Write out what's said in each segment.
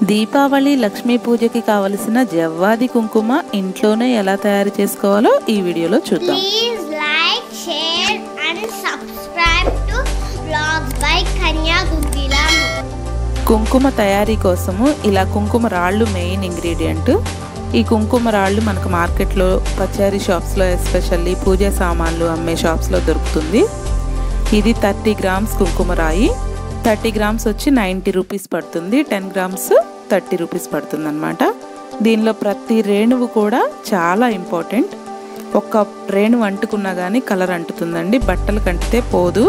దీపావళి లక్ష్మీ పూజకి కావలసిన జవ్వాది కుంకుమ ఇంట్లోనే ఎలా తయారు చేసుకోవాలో ఈ వీడియోలో చూద్దాం. Please like, share and subscribe to vlogs by కన్యా గుగ్గిలం. కుంకుమ తయారీ కోసము ఇలా కుంకుమ రాళ్ళు మెయిన్ ఇంగ్రీడియంట్. ఈ కుంకుమ రాళ్ళు మనకు మార్కెట్లో పచారీ షాప్స్లో ఎస్పెషల్లీ పూజా సామాన్లు అమ్మే షాప్స్లో దొరుకుతుంది. ఇది 30 గ్రామ్స్ కుంకుమ రాయి. 30 గ్రామ్స్ వచ్చి 90 రూపీస్ పడుతుంది. 10 గ్రామ్స్ 30 రూపీస్ పడుతుంది అన్నమాట. దీనిలో ప్రతి రేణువు కూడా చాలా ఇంపార్టెంట్. ఒక్క రేణువు అంటుకున్నా కానీ కలర్ అంటుతుందండి. బట్టలు కంటితే పోదు.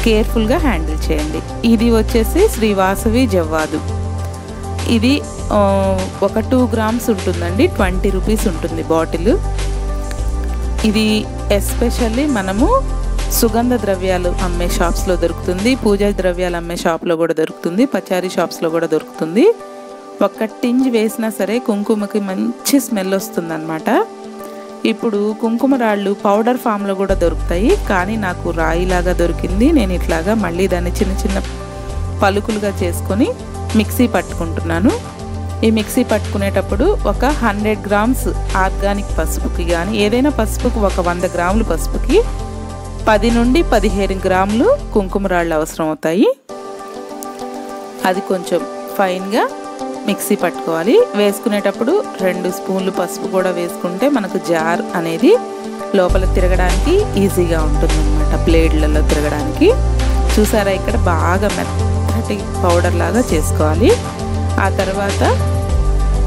కేర్ఫుల్గా హ్యాండిల్ చేయండి. ఇది వచ్చేసి శ్రీవాసవి జవ్వాదు. ఇది ఒక 2 గ్రామ్స్ ఉంటుందండి. 20 రూపీస్ ఉంటుంది బాటిల్. ఇది ఎస్పెషల్లీ మనము సుగంధ ద్రవ్యాలు అమ్మే షాప్స్లో దొరుకుతుంది. పూజా ద్రవ్యాలు అమ్మే షాప్లో కూడా దొరుకుతుంది. పచారీ షాప్స్లో కూడా దొరుకుతుంది. ఒక్క టింజ్ వేసినా సరే కుంకుమకి మంచి స్మెల్ వస్తుంది అన్నమాట. ఇప్పుడు కుంకుమ రాళ్ళు పౌడర్ ఫామ్లో కూడా దొరుకుతాయి. కానీ నాకు రాయిలాగా దొరికింది. నేను ఇట్లాగా మళ్ళీ దాన్ని చిన్న చిన్న పలుకులుగా చేసుకొని మిక్సీ పట్టుకుంటున్నాను. ఈ మిక్సీ పట్టుకునేటప్పుడు ఒక 100 గ్రామ్స్ ఆర్గానిక్ పసుపుకి కానీ ఏదైనా పసుపుకి ఒక 100 గ్రాములు పసుపుకి 10 నుండి 15 గ్రాములు కుంకుమ రాళ్ళు అవసరం అవుతాయి. అది కొంచెం ఫైన్గా మిక్సీ పట్టుకోవాలి. వేసుకునేటప్పుడు 2 స్పూన్లు పసుపు కూడా వేసుకుంటే మనకు జార్ అనేది లోపల తిరగడానికి ఈజీగా ఉంటుంది అన్నమాట. బ్లేడ్లలో తిరగడానికి. చూసారా, ఇక్కడ బాగా మెత్తటి పౌడర్ లాగా చేసుకోవాలి. ఆ తర్వాత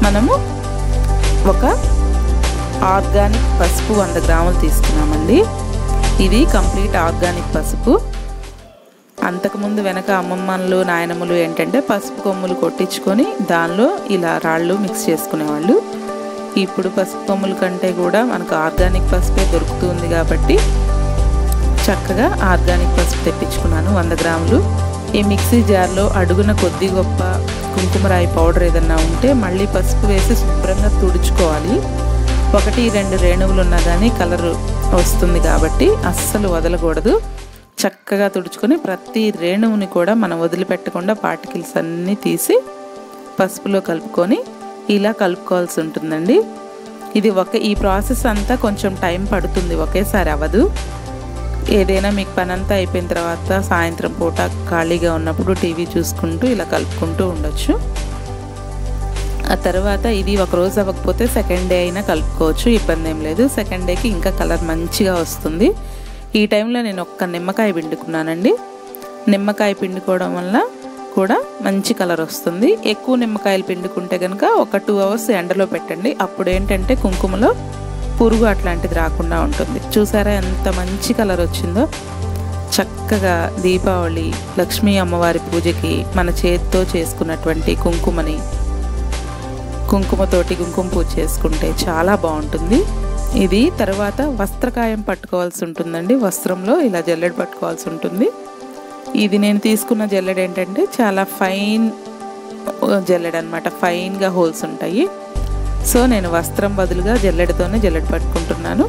మనము ఒక ఆర్గానిక్ పసుపు 100 గ్రాములు తీసుకున్నామండి. ఇది కంప్లీట్ ఆర్గానిక్ పసుపు. అంతకుముందు వెనక అమ్మమ్మలు నాయనమ్మలు ఏంటంటే పసుపు కొమ్ములు కొట్టించుకొని దానిలో ఇలా రాళ్ళు మిక్స్ చేసుకునేవాళ్ళు. ఇప్పుడు పసుపు కొమ్ముల కంటే కూడా మనకు ఆర్గానిక్ పసుపే దొరుకుతుంది కాబట్టి చక్కగా ఆర్గానిక్ పసుపు తెప్పించుకున్నాను 100 గ్రాములు. ఈ మిక్సీ జార్లో అడుగున కొద్ది గొప్ప కుంకుమరాయి పౌడర్ ఏదన్నా ఉంటే మళ్ళీ పసుపు వేసి శుభ్రంగా తుడుచుకోవాలి. 1-2 రేణువులు ఉన్నా కానీ కలర్ వస్తుంది కాబట్టి అస్సలు వదలకూడదు. చక్కగా తుడుచుకొని ప్రతి రేణువుని కూడా మనం వదిలిపెట్టకుండా పార్టికల్స్ అన్నీ తీసి పసుపులో కలుపుకొని ఇలా కలుపుకోవాల్సి ఉంటుందండి. ఇది ఈ ప్రాసెస్ అంతా కొంచెం టైం పడుతుంది, ఒకేసారి అవ్వదు. ఏదైనా మీకు పని అంతా అయిపోయిన తర్వాత సాయంత్రం పూట ఖాళీగా ఉన్నప్పుడు టీవీ చూసుకుంటూ ఇలా కలుపుకుంటూ ఉండొచ్చు. ఆ తర్వాత ఇది ఒకరోజు అవ్వకపోతే సెకండ్ డే అయినా కలుపుకోవచ్చు, ఇబ్బంది ఏం లేదు. సెకండ్ డేకి ఇంకా కలర్ మంచిగా వస్తుంది. ఈ టైంలో నేను ఒక్క నిమ్మకాయ పిండుకున్నానండి. నిమ్మకాయ పిండుకోవడం వల్ల కూడా మంచి కలర్ వస్తుంది. ఎక్కువ నిమ్మకాయలు పిండుకుంటే కనుక ఒక 2 అవర్స్ ఎండలో పెట్టండి. అప్పుడు ఏంటంటే కుంకుమలో పురుగు అట్లాంటిది రాకుండా ఉంటుంది. చూసారా ఎంత మంచి కలర్ వచ్చిందో. చక్కగా దీపావళి లక్ష్మీ అమ్మవారి పూజకి మన చేతితో చేసుకున్నటువంటి కుంకుమతోటి కుంకుమ పూజ చేసుకుంటే చాలా బాగుంటుంది. ఇది తర్వాత వస్త్రకాయం పట్టుకోవాల్సి ఉంటుందండి. వస్త్రంలో ఇలా జల్లెడ పట్టుకోవాల్సి ఉంటుంది. ఇది నేను తీసుకున్న జల్లెడ ఏంటంటే చాలా ఫైన్ జల్లెడ అనమాట. ఫైన్గా హోల్స్ ఉంటాయి. సో నేను వస్త్రం బదులుగా జల్లెడతోనే జల్లెడ పట్టుకుంటున్నాను.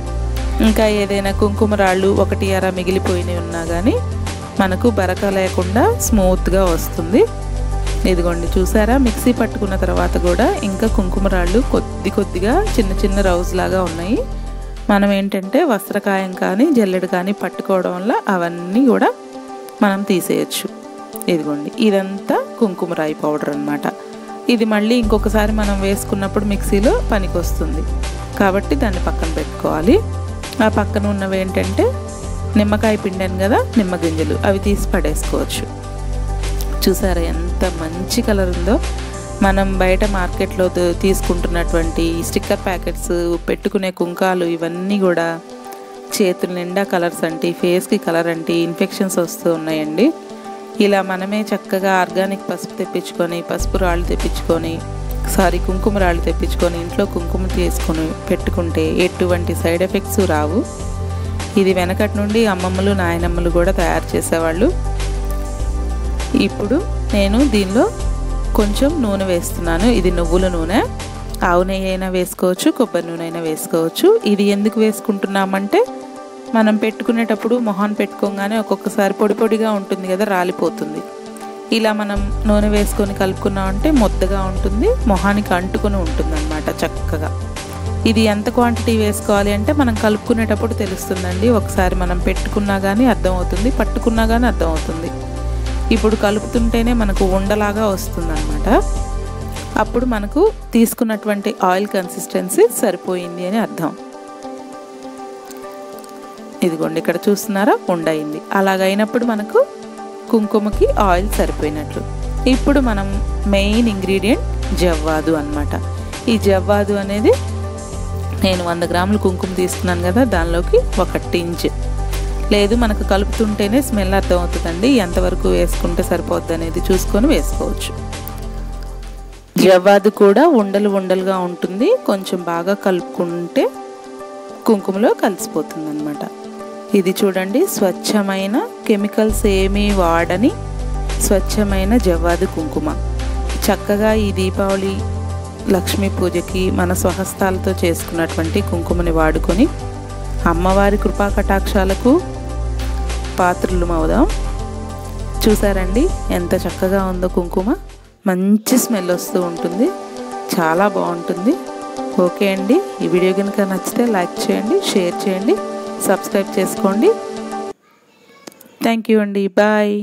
ఇంకా ఏదైనా కుంకుమ రాళ్ళు 1-2 మిగిలిపోయినవి ఉన్నా కానీ మనకు బరక లేకుండా స్మూత్గా వస్తుంది. ఇదిగోండి చూసారా, మిక్సీ పట్టుకున్న తర్వాత కూడా ఇంకా కుంకుమ రాళ్ళు కొద్దిగా చిన్న చిన్న రౌజ్ లాగా ఉన్నాయి. మనం ఏంటంటే వస్త్రకాయం కానీ జల్లెడ కానీ పట్టుకోవడం వల్ల అవన్నీ కూడా మనం తీసేయచ్చు. ఇదిగోండి ఇదంతా కుంకుమ రాయి పౌడర్ అన్నమాట. ఇది మళ్ళీ ఇంకొకసారి మనం వేసుకున్నప్పుడు మిక్సీలో పనికి వస్తుంది కాబట్టి దాన్ని పక్కన పెట్టుకోవాలి. ఆ పక్కన ఉన్నవి ఏంటంటే నిమ్మకాయ పిండాను కదా, నిమ్మ గింజలు, అవి తీసి పడేసుకోవచ్చు. చూసారా ఎంత మంచి కలర్ ఉందో. మనం బయట మార్కెట్లో తీసుకుంటున్నటువంటి స్టిక్కర్ ప్యాకెట్స్, పెట్టుకునే కుంకాలు ఇవన్నీ కూడా చేతుల నిండా కలర్స్ అంటే ఫేస్కి కలర్ అంటే ఇన్ఫెక్షన్స్ వస్తూ ఉన్నాయండి. ఇలా మనమే చక్కగా ఆర్గానిక్ పసుపు తెప్పించుకొని కుంకుమ రాళ్ళు తెప్పించుకొని ఇంట్లో కుంకుమ తీసుకొని పెట్టుకుంటే ఎటువంటి సైడ్ ఎఫెక్ట్స్ రావు. ఇది వెనకటి నుండి అమ్మమ్మలు నాయనమ్మలు కూడా తయారు చేసేవాళ్ళు. ఇప్పుడు నేను దీనిలో కొంచెం నూనె వేస్తున్నాను. ఇది నువ్వుల నూనె. ఆవు నెయ్యి అయినా వేసుకోవచ్చు, కొబ్బరి నూనె అయినా వేసుకోవచ్చు. ఇది ఎందుకు వేసుకుంటున్నామంటే మనం పెట్టుకునేటప్పుడు మొహాన్ని పెట్టుకోగానే ఒక్కొక్కసారి పొడి పొడిగా ఉంటుంది కదా, రాలిపోతుంది. ఇలా మనం నూనె వేసుకొని కలుపుకున్నామంటే ముద్దగా ఉంటుంది, మొహానికి అంటుకొని ఉంటుంది అన్నమాట చక్కగా. ఇది ఎంత క్వాంటిటీ వేసుకోవాలి అంటే మనం కలుపుకునేటప్పుడు తెలుస్తుందండి. ఒకసారి మనం పెట్టుకున్నా కానీ అర్థమవుతుంది, పట్టుకున్నా కానీ అర్థమవుతుంది. ఇప్పుడు కలుపుతుంటేనే మనకు ఉండలాగా వస్తుందన్నమాట. అప్పుడు మనకు తీసుకున్నటువంటి ఆయిల్ కన్సిస్టెన్సీ సరిపోయింది అని అర్థం. ఇదిగోండి ఇక్కడ చూస్తున్నారా, ఉండయింది. అలాగైనప్పుడు మనకు కుంకుమకి ఆయిల్ సరిపోయినట్లు. ఇప్పుడు మనం మెయిన్ ఇంగ్రీడియంట్ జవ్వాదు అన్నమాట. ఈ జవ్వాదు అనేది నేను 100 గ్రాములు కుంకుమ తీసుకున్నాను కదా, దానిలోకి 1 ఇంచ్ లేదు, మనకు కలుపుతుంటేనే స్మెల్ అర్థమవుతుందండి. ఎంతవరకు వేసుకుంటే సరిపోద్ది అనేది చూసుకొని వేసుకోవచ్చు. జవ్వాదు కూడా ఉండలుగా ఉంటుంది, కొంచెం బాగా కలుపుకుంటే కుంకుమలో కలిసిపోతుంది అన్నమాట. ఇది చూడండి, స్వచ్ఛమైన కెమికల్స్ ఏమీ వాడని స్వచ్ఛమైన జవ్వాదు కుంకుమ. చక్కగా ఈ దీపావళి లక్ష్మీ పూజకి మన స్వహస్తాలతో చేసుకున్నటువంటి కుంకుమని వాడుకొని అమ్మవారి కృపా కటాక్షాలకు పాత్రలు అవుదాం. చూసారండి ఎంత చక్కగా ఉందో కుంకుమ, మంచి స్మెల్ వస్తూ ఉంటుంది, చాలా బాగుంటుంది. ఓకే అండి, ఈ వీడియో కనుక నచ్చితే లైక్ చేయండి, షేర్ చేయండి, సబ్స్క్రైబ్ చేసుకోండి. థ్యాంక్ యూ అండి, బాయ్.